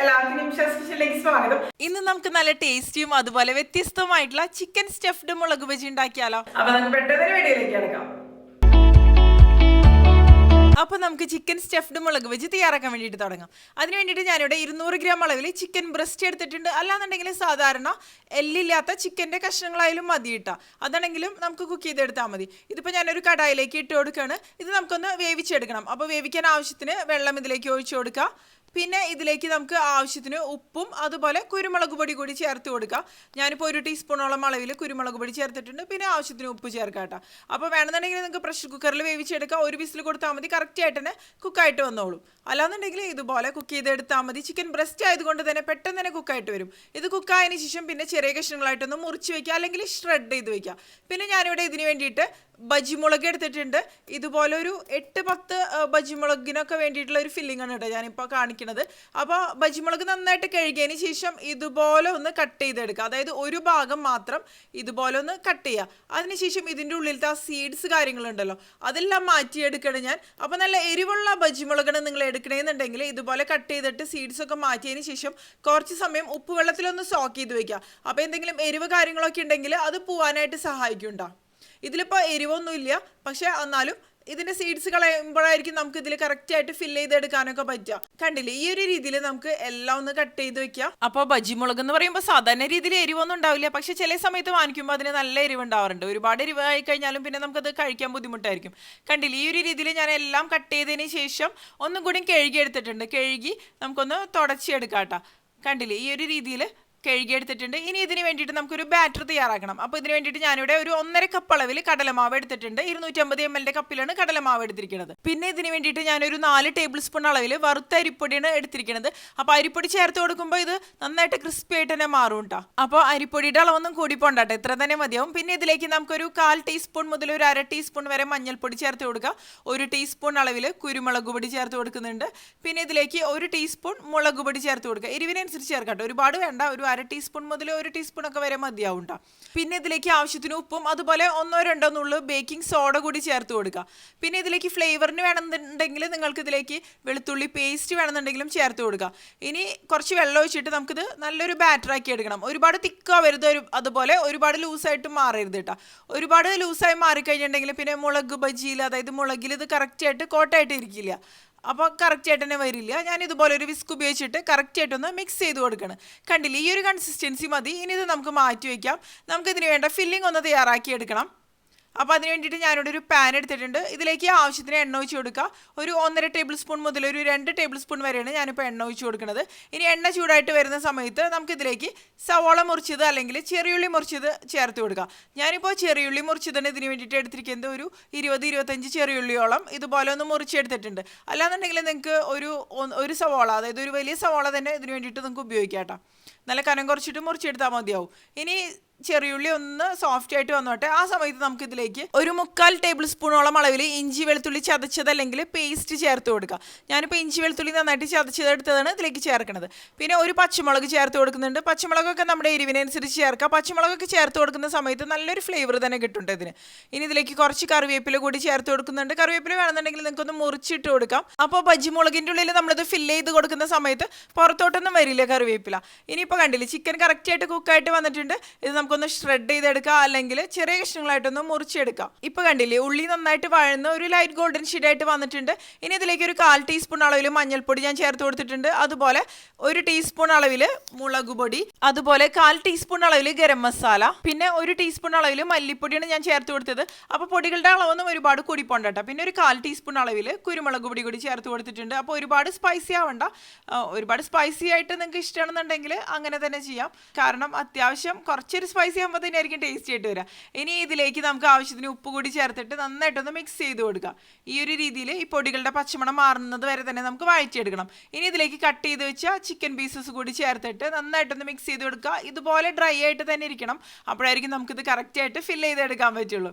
എല്ലാവർക്കും നിമിഷാസ് കിച്ചണിലേക്ക് സ്വാഗതം. ഇന്ന് നമുക്ക് നല്ല ടേസ്റ്റിയും അതുപോലെ വ്യത്യസ്തമായിട്ടുള്ള ചിക്കൻ സ്റ്റഫ്ഡ് മുളക് ബജി ഉണ്ടാക്കിയാലോ? അപ്പൊ നമുക്ക് പെട്ടെന്ന് വീഡിയോയിലേക്ക് കിടക്കാം. അപ്പോൾ നമുക്ക് ചിക്കൻ സ്റ്റഫ്ഡ് മുളക് ബജി തയ്യാറാക്കാൻ വേണ്ടിയിട്ട് തുടങ്ങാം. അതിന് വേണ്ടിയിട്ട് ഞാനിവിടെ 200 ഗ്രാം അളവിൽ ചിക്കൻ ബ്രസ്റ്റ് എടുത്തിട്ടുണ്ട്. അല്ലാന്നുണ്ടെങ്കിൽ സാധാരണ എല്ലില്ലാത്ത ചിക്കൻ്റെ കഷ്ണങ്ങളായാലും മതി ഇട്ടാ, അതാണെങ്കിലും നമുക്ക് കുക്ക് ചെയ്തെടുത്താൽ മതി. ഇതിപ്പോൾ ഞാനൊരു കടായിലേക്ക് ഇട്ട് കൊടുക്കുകയാണ്. ഇത് നമുക്കൊന്ന് വേവിച്ചെടുക്കണം. അപ്പോൾ വേവിക്കാൻ ആവശ്യത്തിന് വെള്ളം ഇതിലേക്ക് ഒഴിച്ചു കൊടുക്കുക. പിന്നെ ഇതിലേക്ക് നമുക്ക് ആവശ്യത്തിന് ഉപ്പും അതുപോലെ കുരുമുളക് പൊടി കൂടി ചേർത്ത് കൊടുക്കുക. ഞാനിപ്പോൾ 1 ടീസ്പൂണോളം അളവിൽ കുരുമുളക് പൊടി ചേർത്തിട്ടുണ്ട്. പിന്നെ ആവശ്യത്തിന് ഉപ്പ് ചേർക്കാം കേട്ടോ. അപ്പോൾ വേണമെന്നുണ്ടെങ്കിൽ നിങ്ങൾക്ക് പ്രഷർ കുക്കറിൽ വേവിച്ചെടുക്കുക. ഒരു വിസിൽ കൊടുത്താൽ മതി, കറക്റ്റായിട്ട് തന്നെ കുക്കായിട്ട് വന്നോളും. അല്ലാന്നുണ്ടെങ്കിൽ ഇതുപോലെ കുക്ക് ചെയ്തെടുത്താൽ മതി. ചിക്കൻ ബ്രസ്റ്റ് ആയതുകൊണ്ട് തന്നെ പെട്ടെന്ന് തന്നെ കുക്കായിട്ട് വരും. ഇത് കുക്കായതിന് ശേഷം പിന്നെ ചെറിയ കഷ്ണങ്ങളായിട്ടൊന്ന് മുറിച്ച് വയ്ക്കുക, അല്ലെങ്കിൽ ഷ്രെഡ് ചെയ്ത് വയ്ക്കുക. പിന്നെ ഞാനിവിടെ ഇതിന് വേണ്ടിയിട്ട് ബജിമുളക് എടുത്തിട്ടുണ്ട്. ഇതുപോലെ ഒരു 8-10 ബജിമുളകിനൊക്കെ വേണ്ടിയിട്ടുള്ള ഒരു ഫില്ലിംഗ് ആണ് കേട്ടോ ഞാനിപ്പോൾ കാണിക്കുന്നത്. അപ്പോൾ ബജിമുളക് നന്നായിട്ട് കഴുകിയതിന് ശേഷം ഇതുപോലെ ഒന്ന് കട്ട് ചെയ്തെടുക്കുക. അതായത് ഒരു ഭാഗം മാത്രം ഇതുപോലെ ഒന്ന് കട്ട് ചെയ്യുക. അതിനുശേഷം ഇതിൻ്റെ ഉള്ളിലത്തെ ആ സീഡ്സ് കാര്യങ്ങളുണ്ടല്ലോ അതെല്ലാം മാറ്റിയെടുക്കണം ഞാൻ. അപ്പോൾ നല്ല എരിവുള്ള ബജിമുളകാണ് നിങ്ങൾ എടുക്കണമെന്നുണ്ടെങ്കിൽ ഇതുപോലെ കട്ട് ചെയ്തിട്ട് സീഡ്സ് ഒക്കെ മാറ്റിയതിന് ശേഷം കുറച്ച് സമയം ഉപ്പ് വെള്ളത്തിലൊന്ന് സോക്ക് ചെയ്ത് വയ്ക്കുക. അപ്പോൾ എന്തെങ്കിലും എരിവ് കാര്യങ്ങളൊക്കെ ഉണ്ടെങ്കിൽ അത് പോവാനായിട്ട് സഹായിക്കുന്നുണ്ടോ. ഇതിലിപ്പോൾ എരിവൊന്നുമില്ല, പക്ഷെ എന്നാലും ഇതിൻ്റെ സീഡ്സ് കളയുമ്പോഴായിരിക്കും നമുക്ക് ഇതിൽ കറക്റ്റായിട്ട് ഫില്ല് ചെയ്തെടുക്കാനൊക്കെ പറ്റുക. കണ്ടില്ലേ, ഈ ഒരു രീതിയിൽ നമുക്ക് എല്ലാം ഒന്ന് കട്ട് ചെയ്ത് വെക്കുക. അപ്പോൾ ബജിമുളക് എന്ന് പറയുമ്പോൾ സാധാരണ രീതിയിൽ എരിവൊന്നും ഉണ്ടാവില്ല, പക്ഷെ ചില സമയത്ത് വാങ്ങിക്കുമ്പോൾ അതിന് നല്ല എരിവ് ഉണ്ടാവാറുണ്ട്. ഒരുപാട് എരിവായി കഴിഞ്ഞാലും പിന്നെ നമുക്കത് കഴിക്കാൻ ബുദ്ധിമുട്ടായിരിക്കും. കണ്ടില്ലേ, ഈ ഒരു രീതിയിൽ ഞാൻ എല്ലാം കട്ട് ചെയ്തതിന് ശേഷം ഒന്നും കൂടി കഴുകി എടുത്തിട്ടുണ്ട്. കഴുകി നമുക്കൊന്ന് തുടച്ചെടുക്കാം കേട്ടോ. കണ്ടില്ലേ, ഈ ഒരു രീതിയിൽ കഴുകിയെടുത്തിട്ടുണ്ട്. ഇനി ഇതിന് വേണ്ടിയിട്ട് നമുക്കൊരു ബാറ്റർ തയ്യാറാക്കണം. അപ്പോൾ ഇതിന് വേണ്ടിയിട്ട് ഞാനിവിടെ ഒരു 1.5 കപ്പ് അളവിൽ കടലമാവ് എടുത്തിട്ടുണ്ട്. 250 ml കപ്പിലാണ് കടലമാവ് എടുത്തിരിക്കുന്നത്. പിന്നെ ഇതിന് വേണ്ടിയിട്ട് ഞാനൊരു 4 ടേബിൾ സ്പൂൺ അളവിൽ വറുത്ത അരിപ്പൊടിയാണ് എടുത്തിരിക്കുന്നത്. അപ്പോൾ അരിപ്പൊടി ചേർത്ത് കൊടുക്കുമ്പോൾ ഇത് നന്നായിട്ട് ക്രിസ്പി ആയിട്ട് തന്നെ മാറും കേട്ടോ. അപ്പോൾ അരിപ്പൊടിയുടെ അളവൊന്നും കൂടി പോണ്ടാട്ടെ, ഇത്ര തന്നെ മതിയാവും. പിന്നെ ഇതിലേക്ക് നമുക്കൊരു 1/4 ടീസ്പൂൺ മുതൽ ഒരു 1/2 ടീസ്പൂൺ വരെ മഞ്ഞൾപ്പൊടി ചേർത്ത് കൊടുക്കുക. 1 ടീസ്പൂൺ അളവിൽ കുരുമുളക് പൊടി ചേർത്ത് കൊടുക്കുന്നുണ്ട്. പിന്നെ ഇതിലേക്ക് 1 ടീസ്പൂൺ മുളക് പൊടി ചേർത്ത് കൊടുക്കുക. എരിവിനനുസരിച്ച് ചേർക്കട്ടോ, ഒരുപാട് വേണ്ട, ഒരു 1/2 ടീസ്പൂൺ മുതൽ 1 ടീസ്പൂൺ ഒക്കെ വരെ മതിയാവും ട്ടോ. പിന്നെ ഇതിലേക്ക് ആവശ്യത്തിന് ഉപ്പും അതുപോലെ 1-2 നുള്ളു ബേക്കിംഗ് സോഡ കൂടി ചേർത്ത് കൊടുക്കുക. പിന്നെ ഇതിലേക്ക് ഫ്ലേവറിന് വേണമെന്നുണ്ടെങ്കിൽ നിങ്ങൾക്ക് ഇതിലേക്ക് വെളുത്തുള്ളി പേസ്റ്റ് വേണമെന്നുണ്ടെങ്കിലും ചേർത്ത് കൊടുക്കുക. ഇനി കുറച്ച് വെള്ളം ഒഴിച്ചിട്ട് നമുക്കിത് നല്ലൊരു ബാറ്ററാക്കി എടുക്കണം. ഒരുപാട് തിക്കാവരുത്, അതുപോലെ ഒരുപാട് ലൂസായിട്ട് മാറരുത് കേട്ടോ. ഒരുപാട് ലൂസായി മാറിക്കഴിഞ്ഞിട്ടുണ്ടെങ്കിൽ പിന്നെ മുളക് ബജിയിൽ, അതായത് മുളകിൽ ഇത് കറക്റ്റായിട്ട് കോട്ടായിട്ട് ഇരിക്കില്ല. അപ്പോൾ കറക്റ്റായിട്ട് തന്നെ വരില്ല. ഞാൻ ഇതുപോലെ ഒരു വിസ്ക് ഉപയോഗിച്ചിട്ട് കറക്റ്റായിട്ടൊന്ന് മിക്സ് ചെയ്ത് കൊടുക്കണം. കണ്ടില്ലേ, ഈ ഒരു കൺസിസ്റ്റൻസി മതി. ഇനി ഇത് നമുക്ക് മാറ്റി വയ്ക്കാം. നമുക്കിതിന് വേണ്ട ഫില്ലിംഗ് ഒന്ന് തയ്യാറാക്കി എടുക്കണം. അപ്പോൾ അതിന് വേണ്ടിയിട്ട് ഞാനിവിടെ ഒരു പാൻ എടുത്തിട്ടുണ്ട്. ഇതിലേക്ക് ആവശ്യത്തിന് എണ്ണ ഒഴിച്ച് കൊടുക്കുക. ഒരു 1.5 ടേബിൾ സ്പൂൺ മുതൽ ഒരു 2 ടേബിൾ സ്പൂൺ വരെയാണ് ഞാനിപ്പോൾ എണ്ണ ഒഴിച്ച് കൊടുക്കുന്നത്. ഇനി എണ്ണ ചൂടായിട്ട് വരുന്ന സമയത്ത് നമുക്കിതിലേക്ക് സവോള മുറിച്ചത് അല്ലെങ്കിൽ ചെറിയുള്ളി മുറിച്ചത് ചേർത്ത് കൊടുക്കുക. ഞാനിപ്പോൾ ചെറിയുള്ളി മുറിച്ചതാണ് ഇതിന് വേണ്ടിയിട്ട് എടുത്തിരിക്കുന്നത്. ഒരു 20-25 ചെറിയുള്ളിയോളം ഇതുപോലെ ഒന്ന് മുറിച്ചെടുത്തിട്ടുണ്ട്. അല്ലാന്നുണ്ടെങ്കിൽ നിങ്ങൾക്ക് ഒരു സവോള, അതായത് ഒരു വലിയ സവോള തന്നെ ഇതിന് വേണ്ടിയിട്ട് നിങ്ങൾക്ക് ഉപയോഗിക്കാം കേട്ടോ. നല്ല കനം കുറച്ചിട്ട് മുറിച്ചെടുത്താൽ മതിയാവും. ഇനി ചെറിയുള്ളി ഒന്ന് സോഫ്റ്റ് ആയിട്ട് വന്നോട്ടെ. ആ സമയത്ത് നമുക്ക് ഇതിലേക്ക് ഒരു 3/4 ടേബിൾ സ്പൂണോളം അളവിൽ ഇഞ്ചി വെളുത്തുള്ളി ചതച്ചത് അല്ലെങ്കിൽ പേസ്റ്റ് ചേർത്ത് കൊടുക്കുക. ഞാനിപ്പോൾ ഇഞ്ചി വെളുത്തുള്ളി നന്നായിട്ട് ചതച്ചതെടുത്തതാണ് ഇതിലേക്ക് ചേർക്കുന്നത്. പിന്നെ ഒരു പച്ചമുളക് ചേർത്ത് കൊടുക്കുന്നുണ്ട്. പച്ചമുളകൊക്കെ നമ്മുടെ എരിവിനനുസരിച്ച് ചേർക്കുക. പച്ചമുളകൊക്കെ ചേർത്ത് കൊടുക്കുന്ന സമയത്ത് നല്ലൊരു ഫ്ലേവർ തന്നെ കിട്ടുന്നുണ്ട് ഇതിന്. ഇനി ഇതിലേക്ക് കുറച്ച് കറിവേപ്പില കൂടി ചേർത്ത് കൊടുക്കുന്നുണ്ട്. കറിവേപ്പില വേണമെന്നുണ്ടെങ്കിൽ നിങ്ങൾക്കൊന്ന് മുറിച്ചിട്ട് കൊടുക്കാം. അപ്പോൾ ബജിമുളകിൻ്റെ ഉള്ളിൽ നമ്മളിത് ഫില്ല് ചെയ്ത് കൊടുക്കുന്ന സമയത്ത് പുറത്തോട്ടൊന്നും വരില്ല കറിവേപ്പില. ഇനിയിപ്പോൾ കണ്ടില്ലേ, ചിക്കൻ കറക്റ്റായിട്ട് കുക്കായിട്ട് വന്നിട്ടുണ്ട്. ഇത് നമുക്കൊന്ന് ഷ്രെഡ് ചെയ്തെടുക്കുക, അല്ലെങ്കിൽ ചെറിയ കഷ്ണങ്ങളായിട്ടൊന്ന് മുറിച്ചെടുക്കാം. ഇപ്പൊ കണ്ടില്ലേ, ഉള്ളി നന്നായിട്ട് വഴന്ന് ഒരു ലൈറ്റ് ഗോൾഡൻ ഷെയ്ഡായിട്ട് വന്നിട്ടുണ്ട്. ഇനി ഇതിലേക്ക് ഒരു 1/4 ടീസ്പൂൺ അളവിൽ മഞ്ഞൾപ്പൊടി ഞാൻ ചേർത്ത് കൊടുത്തിട്ടുണ്ട്. അതുപോലെ 1 ടീസ്പൂൺ അളവിൽ മുളക് പൊടി, അതുപോലെ 1/4 ടീസ്പൂൺ അളവിൽ ഗരം മസാല, പിന്നെ 1 ടീസ്പൂൺ അളവിൽ മല്ലിപ്പൊടിയാണ് ഞാൻ ചേർത്ത് കൊടുത്തത്. അപ്പോൾ പൊടികളുടെ അളവൊന്നും ഒരുപാട് കൂടി പോണ്ട കേട്ടോ. പിന്നെ ഒരു 1/4 ടീസ്പൂൺ അളവിൽ കുരുമുളക് പൊടി കൂടി ചേർത്ത് കൊടുത്തിട്ടുണ്ട്. അപ്പോൾ ഒരുപാട് സ്പൈസി ആവണ്ട, ഒരുപാട് സ്പൈസി ആയിട്ട് നിങ്ങൾക്ക് ഇഷ്ടമാണെന്നുണ്ടെങ്കിൽ അങ്ങനെ തന്നെ ചെയ്യാം. കാരണം അത്യാവശ്യം കുറച്ചൊരു സ്പൈസി ആകുമ്പോൾ തന്നെ ആയിരിക്കും ടേസ്റ്റി ആയിട്ട് വരിക. ഇനി ഇതിലേക്ക് നമുക്ക് ആവശ്യത്തിന് ഉപ്പ് കൂടി ചേർത്തിട്ട് നന്നായിട്ടൊന്ന് മിക്സ് ചെയ്ത് കൊടുക്കുക. ഈ ഒരു രീതിയിൽ ഈ പൊടികളുടെ പച്ചമണം മാറുന്നത് വരെ തന്നെ നമുക്ക് വഴറ്റിയെടുക്കണം. ഇനി ഇതിലേക്ക് കട്ട് ചെയ്ത് വെച്ച ചിക്കൻ പീസസ് കൂടി ചേർത്തിട്ട് നന്നായിട്ടൊന്ന് മിക്സ് ചെയ്ത് കൊടുക്കുക. ഇതുപോലെ ഡ്രൈ ആയിട്ട് തന്നെ ഇരിക്കണം, അപ്പോഴായിരിക്കും നമുക്കിത് കറക്റ്റായിട്ട് ഫില്ല് ചെയ്തെടുക്കാൻ പറ്റുള്ളൂ.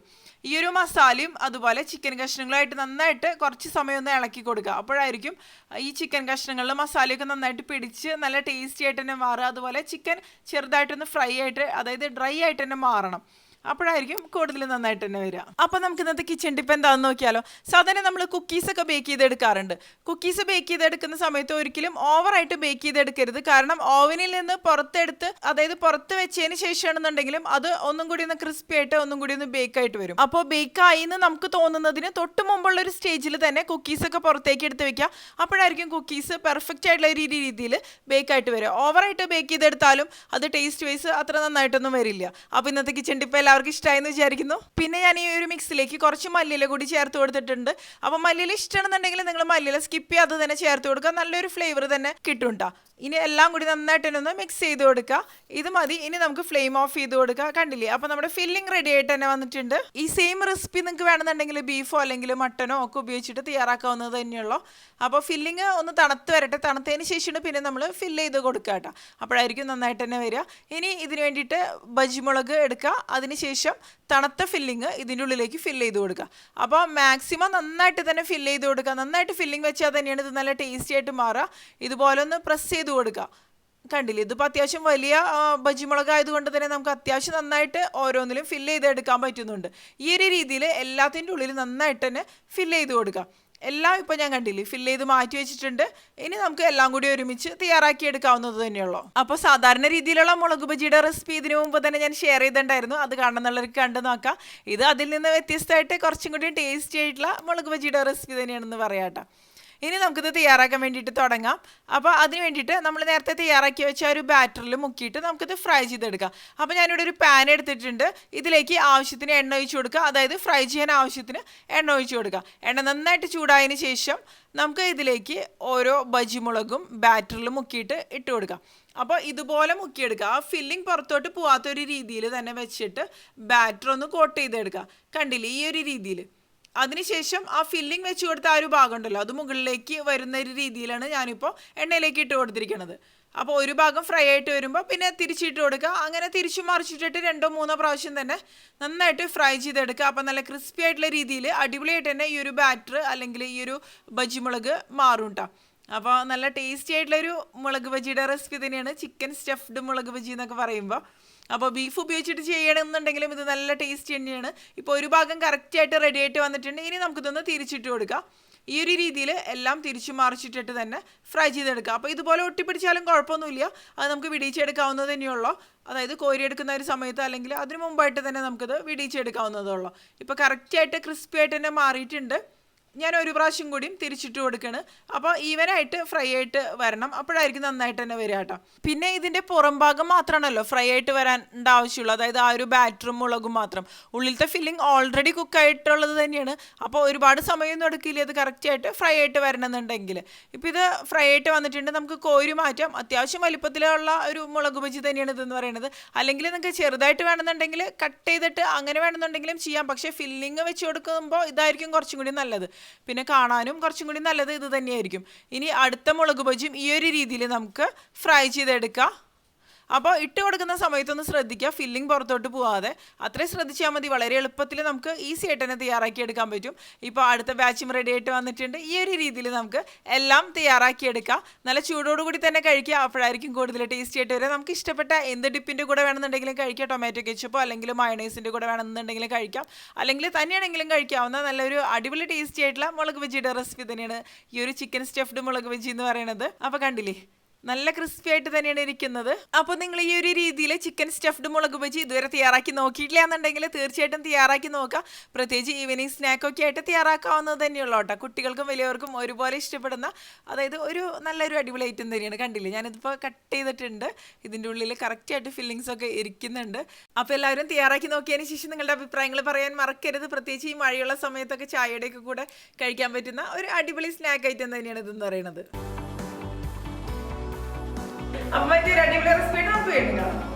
ഈ ഒരു മസാലയും അതുപോലെ ചിക്കൻ കഷ്ണങ്ങളായിട്ട് നന്നായിട്ട് കുറച്ച് സമയം ഒന്ന് ഇളക്കി കൊടുക്കുക. അപ്പോഴായിരിക്കും ഈ ചിക്കൻ കഷ്ണങ്ങളിൽ മസാലയൊക്കെ നന്നായിട്ട് പിടിച്ച് നല്ല ടേസ്റ്റി ആയിട്ട് തന്നെ മാറുക. അതുപോലെ ചിക്കൻ ചെറുതായിട്ടൊന്ന് ഫ്രൈ ആയിട്ട്, അതായത് ഡ്രൈ ആയിട്ട് തന്നെ മാറണം. അപ്പോഴായിരിക്കും കൂടുതൽ നന്നായിട്ട് തന്നെ വരിക. അപ്പോൾ നമുക്ക് ഇന്നത്തെ കിച്ചൺ ടിപ്പ് എന്താണെന്ന് നോക്കിയാലോ. സാധാരണ നമ്മൾ കുക്കീസൊക്കെ ബേക്ക് ചെയ്തെടുക്കാറുണ്ട്. കുക്കീസ് ബേക്ക് ചെയ്തെടുക്കുന്ന സമയത്ത് ഒരിക്കലും ഓവറായിട്ട് ബേക്ക് ചെയ്തെടുക്കരുത്. കാരണം ഓവനിൽ നിന്ന് പുറത്തെടുത്ത്, അതായത് പുറത്ത് വെച്ചതിന് ശേഷമാണെന്നുണ്ടെങ്കിലും അത് ഒന്നും കൂടി ഒന്ന് ക്രിസ്പി ആയിട്ട് ഒന്നും കൂടി ഒന്ന് ബേക്ക് ആയിട്ട് വരും. അപ്പോൾ ബേക്കായി എന്ന് നമുക്ക് തോന്നുന്നതിന് തൊട്ട് മുമ്പുള്ള ഒരു സ്റ്റേജിൽ തന്നെ കുക്കീസൊക്കെ പുറത്തേക്ക് എടുത്ത് വെക്കുക. അപ്പോഴായിരിക്കും കുക്കീസ് പെർഫെക്റ്റ് ആയിട്ടുള്ള രീതിയിൽ ബേക്ക് ആയിട്ട് വരിക. ഓവറായിട്ട് ബേക്ക് ചെയ്തെടുത്താലും അത് ടേസ്റ്റ് വൈസ് അത്ര നന്നായിട്ടൊന്നും വരില്ല. അപ്പോൾ ഇന്നത്തെ കിച്ചൺ ടിപ്പ് എല്ലാവർക്കും ഇഷ്ടമായെന്ന് വിചാരിക്കുന്നു. പിന്നെ ഞാൻ ഈ ഒരു മിക്സിലേക്ക് കുറച്ച് മല്ലിയില കൂടി ചേർത്ത് കൊടുത്തിട്ടുണ്ട്. അപ്പോൾ മല്ലിയില ഇഷ്ടമാണെന്നുണ്ടെങ്കിൽ നിങ്ങൾ മല്ലിയില സ്കിപ്പ് ചെയ്യാതെ തന്നെ ചേർത്ത് കൊടുക്കുക. നല്ലൊരു ഫ്ലേവർ തന്നെ കിട്ടും കേട്ടോ. ഇനി എല്ലാം കൂടി നന്നായിട്ട് ഒന്ന് മിക്സ് ചെയ്ത് കൊടുക്കുക. ഇത് മതി. ഇനി നമുക്ക് ഫ്ലെയിം ഓഫ് ചെയ്ത് കൊടുക്കുക. കണ്ടില്ലേ, അപ്പോൾ നമ്മുടെ ഫില്ലിംഗ് റെഡി ആയിട്ട് തന്നെ വന്നിട്ടുണ്ട്. ഈ സെയിം റെസിപ്പി നിങ്ങൾക്ക് വേണമെന്നുണ്ടെങ്കിൽ ബീഫോ അല്ലെങ്കിൽ മട്ടനോ ഒക്കെ ഉപയോഗിച്ചിട്ട് തയ്യാറാക്കാവുന്നത് തന്നെയുള്ളൂ. അപ്പോൾ ഫില്ലിങ് ഒന്ന് തണുത്ത് വരട്ടെ. തണുത്തതിന് ശേഷമാണ് പിന്നെ നമ്മൾ ഫില്ല് ചെയ്ത് കൊടുക്കുക കേട്ടോ. അപ്പോഴായിരിക്കും നന്നായിട്ട് തന്നെ വരിക. ഇനി ഇതിന് വേണ്ടിയിട്ട് ബജിമുളക് എടുക്കുക. അതിനുശേഷം തണുത്ത ഫില്ലിങ് ഇതിൻ്റെ ഉള്ളിലേക്ക് ഫില്ല് ചെയ്ത് കൊടുക്കുക. അപ്പോൾ മാക്സിമം നന്നായിട്ട് തന്നെ ഫില്ല് ചെയ്ത് കൊടുക്കുക. നന്നായിട്ട് ഫില്ലിങ് വെച്ചാൽ തന്നെയാണ് ഇത് നല്ല ടേസ്റ്റി ആയിട്ട് മാറുക. ഇതുപോലെ ഒന്ന് പ്രസ് ചെയ്ത് കൊടുക്കുക. കണ്ടില്ലേ, ഇതിപ്പോൾ അത്യാവശ്യം വലിയ ബജിമുളക് ആയതുകൊണ്ട് തന്നെ നമുക്ക് അത്യാവശ്യം നന്നായിട്ട് ഓരോന്നിലും ഫില്ല് ചെയ്തെടുക്കാൻ പറ്റുന്നുണ്ട്. ഈ ഒരു രീതിയിൽ എല്ലാത്തിൻ്റെ ഉള്ളിൽ നന്നായിട്ട് തന്നെ ഫില്ല് ചെയ്ത് കൊടുക്കുക. എല്ലാം ഇപ്പോൾ ഞാൻ കണ്ടില്ലേ ഫില്ല് ചെയ്ത് മാറ്റി വെച്ചിട്ടുണ്ട്. ഇനി നമുക്ക് എല്ലാം കൂടി ഒരുമിച്ച് തയ്യാറാക്കി എടുക്കാവുന്നത് തന്നെയുള്ളൂ. അപ്പോൾ സാധാരണ രീതിയിലുള്ള മുളക് ബജിയുടെ റെസിപ്പി ഇതിനു മുമ്പ് തന്നെ ഞാൻ ഷെയർ ചെയ്തിട്ടുണ്ടായിരുന്നു. അത് കാണുന്നുള്ളവർക്ക് കണ്ടു നോക്കാം. ഇത് അതിൽ നിന്ന് വ്യത്യസ്തമായിട്ട് കുറച്ചും കൂടി ടേസ്റ്റി ആയിട്ടുള്ള മുളക് ബജിയുടെ റെസിപ്പി തന്നെയാണെന്ന് പറയാം കേട്ടോ. ഇനി നമുക്കിത് തയ്യാറാക്കാൻ വേണ്ടിയിട്ട് തുടങ്ങാം. അപ്പോൾ അതിന് വേണ്ടിയിട്ട് നമ്മൾ നേരത്തെ തയ്യാറാക്കി വെച്ച ഒരു ബാറ്ററിൽ മുക്കിയിട്ട് നമുക്കിത് ഫ്രൈ ചെയ്തെടുക്കാം. അപ്പോൾ ഞാനിവിടെ ഒരു പാൻ എടുത്തിട്ടുണ്ട്. ഇതിലേക്ക് ആവശ്യത്തിന് എണ്ണ ഒഴിച്ച് കൊടുക്കുക. അതായത് ഫ്രൈ ചെയ്യാൻ ആവശ്യത്തിന് എണ്ണ ഒഴിച്ച് കൊടുക്കുക. എണ്ണ നന്നായിട്ട് ചൂടായതിന് ശേഷം നമുക്ക് ഇതിലേക്ക് ഓരോ ബജിമുളകും ബാറ്ററിൽ മുക്കിയിട്ട് ഇട്ട് കൊടുക്കാം. അപ്പോൾ ഇതുപോലെ മുക്കിയെടുക്കുക. ആ ഫില്ലിംഗ് പുറത്തോട്ട് പോകാത്തൊരു രീതിയിൽ തന്നെ വെച്ചിട്ട് ബാറ്റർ ഒന്ന് കോട്ട് ചെയ്തെടുക്കുക. കണ്ടില്ലേ, ഈ ഒരു രീതിയിൽ. അതിനുശേഷം ആ ഫില്ലിംഗ് വെച്ച് കൊടുത്ത ആ ഒരു ഭാഗം ഉണ്ടല്ലോ, അത് മുകളിലേക്ക് വരുന്ന ഒരു രീതിയിലാണ് ഞാനിപ്പോൾ എണ്ണയിലേക്ക് ഇട്ട് കൊടുത്തിരിക്കുന്നത്. അപ്പോൾ ഒരു ഭാഗം ഫ്രൈ ആയിട്ട് വരുമ്പോൾ പിന്നെ തിരിച്ചിട്ട് കൊടുക്കുക. അങ്ങനെ തിരിച്ചു മറിച്ചിട്ടിട്ട് 2-3 പ്രാവശ്യം തന്നെ നന്നായിട്ട് ഫ്രൈ ചെയ്തെടുക്കുക. അപ്പോൾ നല്ല ക്രിസ്പി ആയിട്ടുള്ള രീതിയിൽ അടിപൊളിയായിട്ട് തന്നെ ഈ ഒരു ബാറ്റർ അല്ലെങ്കിൽ ഈ ഒരു ബജിമുളക് മാറും കേട്ടോ. അപ്പോൾ നല്ല ടേസ്റ്റി ആയിട്ടുള്ളൊരു മുളക് ബജിയുടെ റെസിപ്പി തന്നെയാണ് ചിക്കൻ സ്റ്റഫ്ഡ് മുളക് ബജി എന്നൊക്കെ പറയുമ്പോൾ. അപ്പോൾ ബീഫ് ഉപയോഗിച്ചിട്ട് ചെയ്യണമെന്നുണ്ടെങ്കിലും ഇത് നല്ല ടേസ്റ്റ് തന്നെയാണ്. ഇപ്പോൾ ഒരു ഭാഗം കറക്റ്റായിട്ട് റെഡി ആയിട്ട് വന്നിട്ടുണ്ട്. ഇനി നമുക്കിതൊന്ന് തിരിച്ചിട്ട് കൊടുക്കാം. ഈ ഒരു രീതിയിൽ എല്ലാം തിരിച്ചു മറിച്ചിട്ടിട്ട് തന്നെ ഫ്രൈ ചെയ്തെടുക്കുക. അപ്പോൾ ഇതുപോലെ ഒട്ടിപ്പിടിച്ചാലും കുഴപ്പമൊന്നുമില്ല. അത് നമുക്ക് വിടിയിച്ചെടുക്കാവുന്നത് തന്നെയുള്ളൂ. അതായത് കോരിയെടുക്കുന്ന ഒരു സമയത്ത് അല്ലെങ്കിൽ അതിന് മുമ്പായിട്ട് തന്നെ നമുക്കത് വിടിയിച്ചെടുക്കാവുന്നതേ ഉള്ളൂ. ഇപ്പോൾ കറക്റ്റായിട്ട് ക്രിസ്പി ആയിട്ട് തന്നെ മാറിയിട്ടുണ്ട്. ഞാൻ ഒരു പ്രാവശ്യം കൂടിയും തിരിച്ചിട്ട് കൊടുക്കണ്. അപ്പോൾ ഈവനായിട്ട് ഫ്രൈ ആയിട്ട് വരണം. അപ്പോഴായിരിക്കും നന്നായിട്ട് തന്നെ വരിക കേട്ടോ. പിന്നെ ഇതിൻ്റെ പുറം ഭാഗം മാത്രമാണല്ലോ ഫ്രൈ ആയിട്ട് വരാൻ ആവശ്യമുള്ളൂ. അതായത് ആ ഒരു ബാറ്ററും മുളകും മാത്രം. ഉള്ളിലത്തെ ഫില്ലിംഗ് ഓൾറെഡി കുക്കായിട്ടുള്ളത് തന്നെയാണ്. അപ്പോൾ ഒരുപാട് സമയമൊന്നും എടുക്കില്ല ഇത് കറക്റ്റായിട്ട് ഫ്രൈ ആയിട്ട് വരണമെന്നുണ്ടെങ്കിൽ. ഇപ്പോൾ ഇത് ഫ്രൈ ആയിട്ട് വന്നിട്ടുണ്ട്. നമുക്ക് കോരി മാറ്റാം. അത്യാവശ്യം വലിപ്പത്തിലുള്ള ഒരു മുളക് ബജി തന്നെയാണ് ഇതെന്ന് പറയുന്നത്. അല്ലെങ്കിൽ നിങ്ങൾക്ക് ചെറുതായിട്ട് വേണമെന്നുണ്ടെങ്കിൽ കട്ട് ചെയ്തിട്ട് അങ്ങനെ വേണമെന്നുണ്ടെങ്കിലും ചെയ്യാം. പക്ഷേ ഫില്ലിംഗ് വെച്ച് കൊടുക്കുമ്പോൾ ഇതായിരിക്കും കുറച്ചും കൂടി നല്ലത്. പിന്നെ കാണാനും കുറച്ചും കൂടി നല്ലത് ഇത് തന്നെയായിരിക്കും. ഇനി അടുത്ത മുളക് ബജിയും ഈ ഒരു രീതിയിൽ നമുക്ക് ഫ്രൈ ചെയ്തെടുക്കാം. അപ്പോൾ ഇട്ട് കൊടുക്കുന്ന സമയത്തൊന്ന് ശ്രദ്ധിക്കുക ഫില്ലിംഗ് പുറത്തോട്ട് പോവാതെ. അത്രയും ശ്രദ്ധിച്ചാൽ മതി. വളരെ എളുപ്പത്തിൽ നമുക്ക് ഈസി ആയിട്ട് തന്നെ തയ്യാറാക്കി എടുക്കാൻ പറ്റും. ഇപ്പോൾ അടുത്ത ബാച്ചും റെഡി ആയിട്ട് വന്നിട്ടുണ്ട്. ഈ ഒരു രീതിയിൽ നമുക്ക് എല്ലാം തയ്യാറാക്കിയെടുക്കാം. നല്ല ചൂടോടുകൂടി തന്നെ കഴിക്കുക. അപ്പോഴായിരിക്കും കൂടുതൽ ടേസ്റ്റി ആയിട്ട് വരിക. നമുക്ക് ഇഷ്ടപ്പെട്ട എന്ത് ഡിപ്പിൻ്റെ കൂടെ വേണമെന്നുണ്ടെങ്കിലും കഴിക്കാം. ടൊമാറ്റോ കെച്ചപ്പോ അല്ലെങ്കിൽ മയണൈസിൻ്റെ കൂടെ വേണമെന്നുണ്ടെങ്കിലും കഴിക്കാം. അല്ലെങ്കിൽ തന്നെയാണെങ്കിലും കഴിക്കാവുന്ന നല്ലൊരു അടിപൊളി ടേസ്റ്റി ആയിട്ടുള്ള മുളക് ബജിയുടെ റെസിപ്പി തന്നെയാണ് ഈ ഒരു ചിക്കൻ സ്റ്റഫ്ഡ് മുളക് ബജി എന്ന് പറയുന്നത്. അപ്പോൾ കണ്ടില്ലേ, നല്ല ക്രിസ്പി ആയിട്ട് തന്നെയാണ് ഇരിക്കുന്നത്. അപ്പോൾ നിങ്ങൾ ഈ ഒരു രീതിയിൽ ചിക്കൻ സ്റ്റഫ്ഡ് മുളക് ബജി ഇതുവരെ തയ്യാറാക്കി നോക്കിയിട്ടില്ല എന്നുണ്ടെങ്കിൽ തീർച്ചയായിട്ടും തയ്യാറാക്കി നോക്കുക. പ്രത്യേകിച്ച് ഈവനിങ് സ്നാക്കൊക്കെ ആയിട്ട് തയ്യാറാക്കാവുന്നത് തന്നെയുള്ളൂ കേട്ടോ. കുട്ടികൾക്കും വലിയവർക്കും ഒരുപോലെ ഇഷ്ടപ്പെടുന്ന, അതായത് ഒരു നല്ലൊരു അടിപൊളി ഐറ്റം തന്നെയാണ്. കണ്ടില്ലേ, ഞാനിതിപ്പോൾ കട്ട് ചെയ്തിട്ടുണ്ട്. ഇതിൻ്റെ ഉള്ളിൽ കറക്റ്റായിട്ട് ഫില്ലിങ്സ് ഒക്കെ ഇരിക്കുന്നുണ്ട്. അപ്പോൾ എല്ലാവരും തയ്യാറാക്കി നോക്കിയതിന് ശേഷം നിങ്ങളുടെ അഭിപ്രായങ്ങൾ പറയാൻ മറക്കരുത്. പ്രത്യേകിച്ച് ഈ മഴയുള്ള സമയത്തൊക്കെ ചായയുടെയൊക്കെ കൂടെ കഴിക്കാൻ പറ്റുന്ന ഒരു അടിപൊളി സ്നാക്ക് ഐറ്റം തന്നെയാണ് ഇതെന്ന് പറയുന്നത്. അപ്പൊ മറ്റൊരു അടിപൊളി റെസിപ്പി നമുക്ക് വേണ്ടി കാണാം.